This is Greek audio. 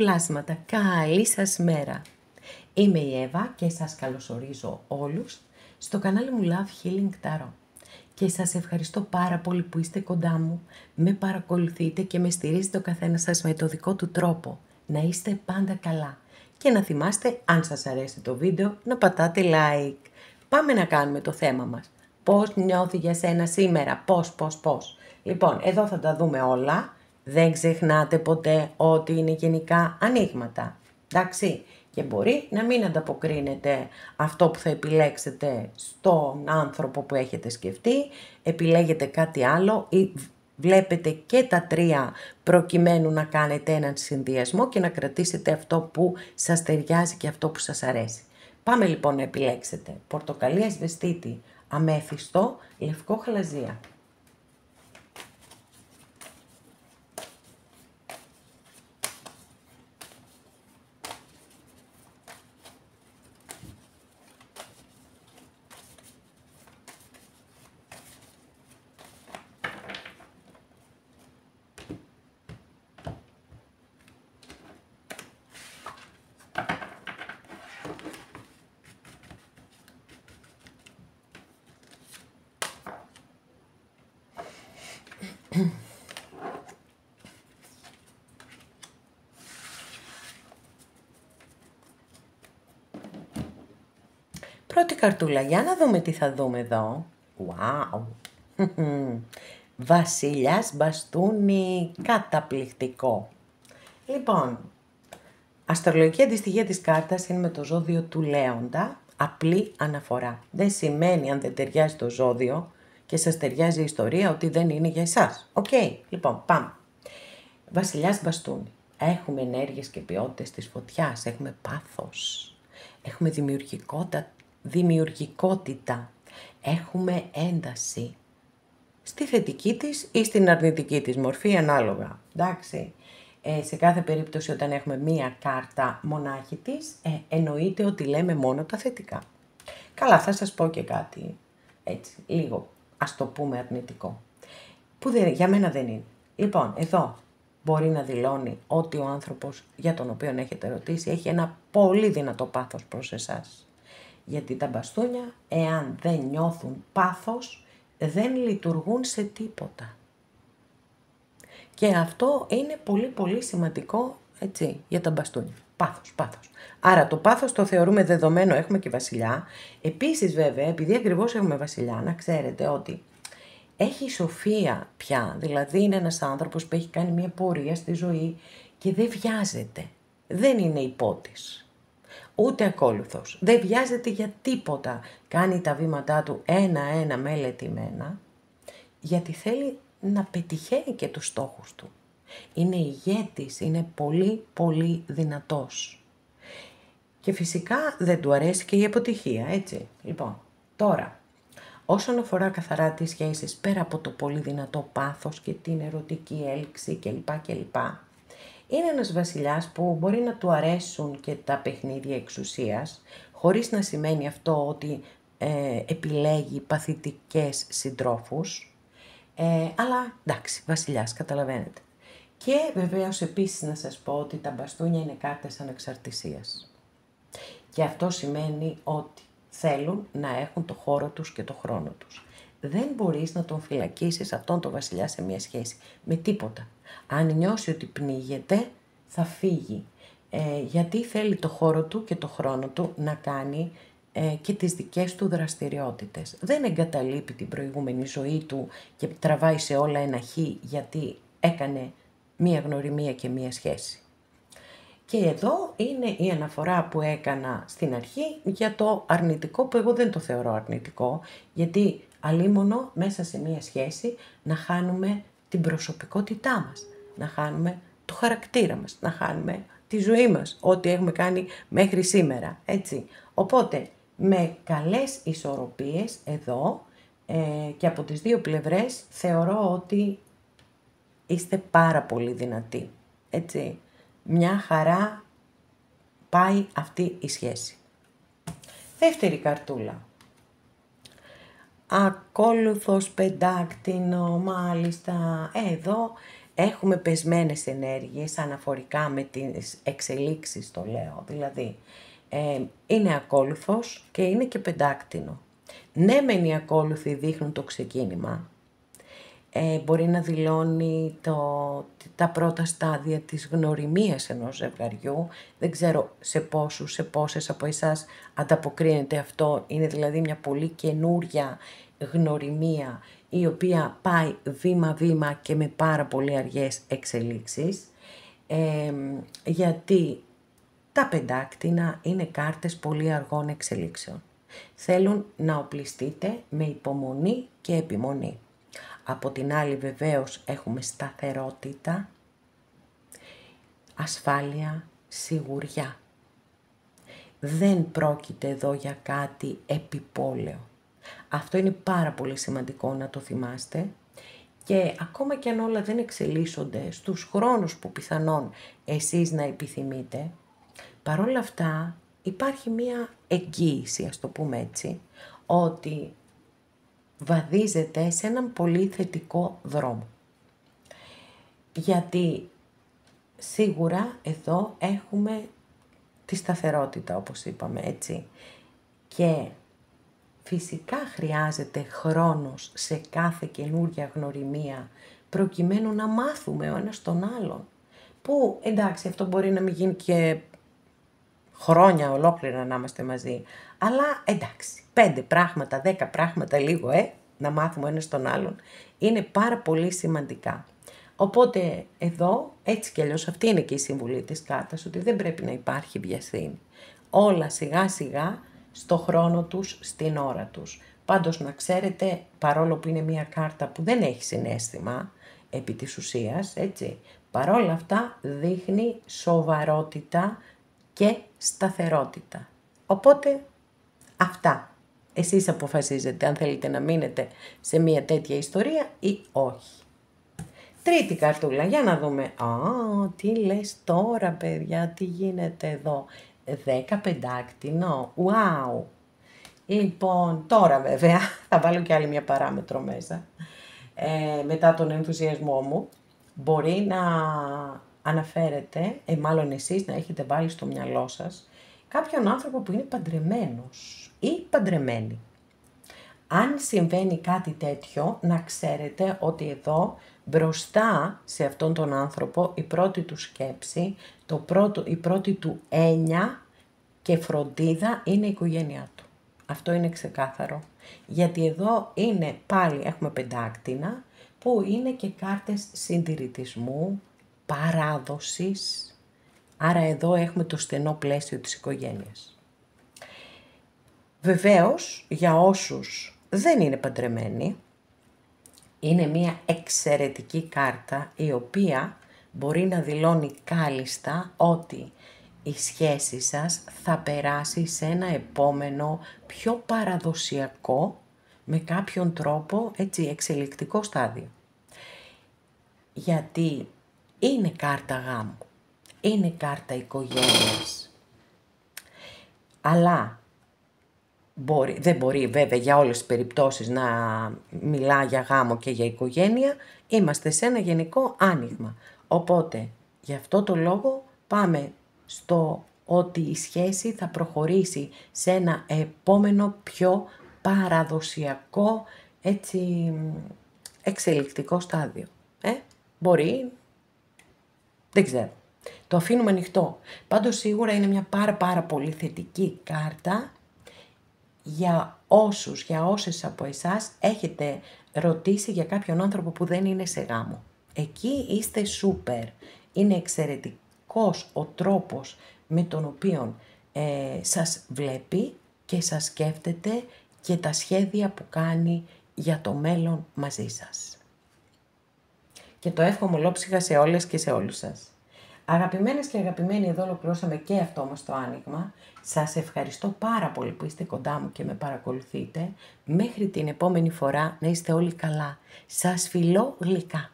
πλάσματα, καλή σας μέρα. Είμαι η Εύα και σας καλωσορίζω όλους στο κανάλι μου Love Healing Tarot. Και σας ευχαριστώ πάρα πολύ που είστε κοντά μου, με παρακολουθείτε και με στηρίζετε ο καθένας σας με το δικό του τρόπο. Να είστε πάντα καλά και να θυμάστε, αν σας αρέσει το βίντεο, να πατάτε like. Πάμε να κάνουμε το θέμα μας. Πώς νιώθει για σένα σήμερα, πώς. Λοιπόν, εδώ θα τα δούμε όλα. Δεν ξεχνάτε ποτέ ότι είναι γενικά ανοίγματα. Εντάξει, και μπορεί να μην ανταποκρίνεται αυτό που θα επιλέξετε στον άνθρωπο που έχετε σκεφτεί. Επιλέγετε κάτι άλλο ή βλέπετε και τα τρία προκειμένου να κάνετε έναν συνδυασμό και να κρατήσετε αυτό που σας ταιριάζει και αυτό που σας αρέσει. Πάμε λοιπόν να επιλέξετε πορτοκαλί ασβεστίτη, αμέθιστο, λευκό χαλαζία. Πρώτη καρτούλα, για να δούμε τι θα δούμε εδώ. Wow! Βασιλιάς μπαστούνι, καταπληκτικό. Λοιπόν, αστρολογική αντιστοιχεία της κάρτας είναι με το ζώδιο του Λέοντα, απλή αναφορά. Δεν σημαίνει αν δεν ταιριάζει το ζώδιο και σας ταιριάζει η ιστορία ότι δεν είναι για εσάς. Οκ, λοιπόν, πάμε. Βασιλιάς μπαστούνι. Έχουμε ενέργειες και ποιότητες της φωτιάς, έχουμε πάθος, έχουμε δημιουργικότητα, έχουμε ένταση στη θετική της ή στην αρνητική της μορφή ανάλογα, εντάξει. Σε κάθε περίπτωση όταν έχουμε μία κάρτα μονάχη της, εννοείται ότι λέμε μόνο τα θετικά. Καλά, θα σας πω και κάτι έτσι, λίγο ας το πούμε αρνητικό, που για μένα δεν είναι. Λοιπόν, εδώ μπορεί να δηλώνει ότι ο άνθρωπος για τον οποίο έχετε ρωτήσει έχει ένα πολύ δυνατό πάθος προς εσάς. Γιατί τα μπαστούνια, εάν δεν νιώθουν πάθος, δεν λειτουργούν σε τίποτα. Και αυτό είναι πολύ σημαντικό, έτσι, για τα μπαστούνια. Πάθος. Άρα το πάθος το θεωρούμε δεδομένο, έχουμε και βασιλιά. Επίσης βέβαια, επειδή ακριβώς έχουμε βασιλιά, να ξέρετε ότι έχει σοφία πια, δηλαδή είναι ένας άνθρωπος που έχει κάνει μια πορεία στη ζωή και δεν βιάζεται, δεν είναι υπότης. Ούτε ακόλουθος. Δεν βιάζεται για τίποτα. Κάνει τα βήματά του ένα-ένα μελετημένα, γιατί θέλει να πετυχαίνει και τους στόχους του. Είναι ηγέτης, είναι πολύ δυνατός. Και φυσικά δεν του αρέσει και η αποτυχία, έτσι. Λοιπόν, τώρα, όσον αφορά καθαρά τις σχέσεις, πέρα από το πολύ δυνατό πάθος και την ερωτική έλξη κλπ. Είναι ένας βασιλιάς που μπορεί να του αρέσουν και τα παιχνίδια εξουσίας, χωρίς να σημαίνει αυτό ότι επιλέγει παθητικές συντρόφους, αλλά εντάξει, βασιλιάς, καταλαβαίνετε. Και βεβαίως επίσης να σας πω ότι τα μπαστούνια είναι κάρτες ανεξαρτησίας. Και αυτό σημαίνει ότι θέλουν να έχουν το χώρο τους και το χρόνο τους. Δεν μπορείς να τον φυλακίσεις αυτόν τον βασιλιά σε μια σχέση με τίποτα. Αν νιώσει ότι πνίγεται, θα φύγει. Γιατί θέλει το χώρο του και το χρόνο του να κάνει και τις δικές του δραστηριότητες. Δεν εγκαταλείπει την προηγούμενη ζωή του και τραβάει σε όλα ένα χ γιατί έκανε μία γνωριμία και μία σχέση. Και εδώ είναι η αναφορά που έκανα στην αρχή για το αρνητικό, που εγώ δεν το θεωρώ αρνητικό, γιατί αλίμονο μέσα σε μία σχέση να χάνουμε την προσωπικότητά μας, να χάνουμε το χαρακτήρα μας, να χάνουμε τη ζωή μας, ό,τι έχουμε κάνει μέχρι σήμερα, έτσι. Οπότε, με καλές ισορροπίες εδώ και από τις δύο πλευρές θεωρώ ότι είστε πάρα πολύ δυνατοί, έτσι. Μια χαρά πάει αυτή η σχέση. Δεύτερη καρτούλα. Ακόλουθος πεντάκτηνο, μάλιστα, εδώ έχουμε πεσμένες ενέργειες αναφορικά με τις εξελίξεις, το λέω, δηλαδή είναι ακόλουθος και είναι και πεντάκτηνο. Ναι, μεν οι ακόλουθοι δείχνουν το ξεκίνημα, μπορεί να δηλώνει τα πρώτα στάδια της γνωριμίας ενός ζευγαριού. Δεν ξέρω σε πόσους, σε πόσες από εσάς ανταποκρίνεται αυτό. Είναι δηλαδή μια πολύ καινούρια γνωριμία, η οποία πάει βήμα-βήμα και με πάρα πολύ αργές εξελίξεις, γιατί τα πεντάκτηνα είναι κάρτες πολύ αργών εξελίξεων. Θέλουν να οπλιστείτε με υπομονή και επιμονή. Από την άλλη βεβαίως έχουμε σταθερότητα, ασφάλεια, σιγουριά. Δεν πρόκειται εδώ για κάτι επιπόλαιο. Αυτό είναι πάρα πολύ σημαντικό να το θυμάστε, και ακόμα και αν όλα δεν εξελίσσονται στους χρόνους που πιθανόν εσείς να επιθυμείτε, παρόλα αυτά υπάρχει μία εγγύηση, ας το πούμε έτσι, ότι βαδίζετε σε έναν πολύ θετικό δρόμο. Γιατί σίγουρα εδώ έχουμε τη σταθερότητα, όπως είπαμε, έτσι. Και φυσικά χρειάζεται χρόνος σε κάθε καινούρια γνωριμία, προκειμένου να μάθουμε ο ένας τον άλλον. Που εντάξει, αυτό μπορεί να μην γίνει και χρόνια ολόκληρα να είμαστε μαζί, αλλά εντάξει, 5 πράγματα, 10 πράγματα λίγο, να μάθουμε ο ένας τον άλλον, είναι πάρα πολύ σημαντικά. Οπότε εδώ, έτσι κι αλλιώς, αυτή είναι και η συμβουλή της κάρτας, ότι δεν πρέπει να υπάρχει βιασύνη. Όλα σιγά σιγά στο χρόνο τους, στην ώρα τους. Πάντως να ξέρετε, παρόλο που είναι μια κάρτα που δεν έχει συναίσθημα επί της ουσίας, έτσι, παρόλα αυτά δείχνει σοβαρότητα και σταθερότητα. Οπότε αυτά. Εσείς αποφασίζετε αν θέλετε να μείνετε σε μια τέτοια ιστορία ή όχι. Τρίτη καρτούλα, για να δούμε. Τι λες τώρα, παιδιά, τι γίνεται εδώ. 10 πεντάκτηνο, wow. Λοιπόν, τώρα βέβαια, θα βάλω και άλλη μια παράμετρο μέσα. Μετά τον ενθουσιασμό μου, μπορεί να αναφέρετε, μάλλον εσείς να έχετε βάλει στο μυαλό σας, κάποιον άνθρωπο που είναι παντρεμένος ή παντρεμένη. Αν συμβαίνει κάτι τέτοιο, να ξέρετε ότι εδώ μπροστά σε αυτόν τον άνθρωπο η πρώτη του σκέψη, η πρώτη του έννοια και φροντίδα είναι η οικογένειά του. Αυτό είναι ξεκάθαρο. Γιατί εδώ είναι πάλι, έχουμε πεντάκτηνα, που είναι και κάρτες συντηρητισμού, παράδοσης. Άρα εδώ έχουμε το στενό πλαίσιο της οικογένειας. Βεβαίως, για όσους δεν είναι παντρεμένοι, είναι μια εξαιρετική κάρτα, η οποία μπορεί να δηλώνει κάλλιστα ότι η σχέση σας θα περάσει σε ένα επόμενο πιο παραδοσιακό, με κάποιον τρόπο, έτσι, εξελικτικό στάδιο. Γιατί είναι κάρτα γάμου, είναι κάρτα οικογένειας, αλλά δεν μπορεί βέβαια για όλες τις περιπτώσεις να μιλά για γάμο και για οικογένεια, είμαστε σε ένα γενικό άνοιγμα. Οπότε, γι' αυτό το λόγο πάμε στο ότι η σχέση θα προχωρήσει σε ένα επόμενο πιο παραδοσιακό, έτσι, εξελικτικό στάδιο. Μπορεί, δεν ξέρω. Το αφήνουμε ανοιχτό. Πάντως σίγουρα είναι μια πάρα πολύ θετική κάρτα για όσες από εσάς έχετε ρωτήσει για κάποιον άνθρωπο που δεν είναι σε γάμο. Εκεί είστε σούπερ. Είναι εξαιρετικός ο τρόπος με τον οποίο σας βλέπει και σας σκέφτεται και τα σχέδια που κάνει για το μέλλον μαζί σας. Και το εύχομαι ολόψυχα σε όλες και σε όλους σας. Αγαπημένες και αγαπημένοι, εδώ ολοκληρώσαμε και αυτό μας το άνοιγμα. Σας ευχαριστώ πάρα πολύ που είστε κοντά μου και με παρακολουθείτε. Μέχρι την επόμενη φορά να είστε όλοι καλά. Σας φιλώ γλυκά.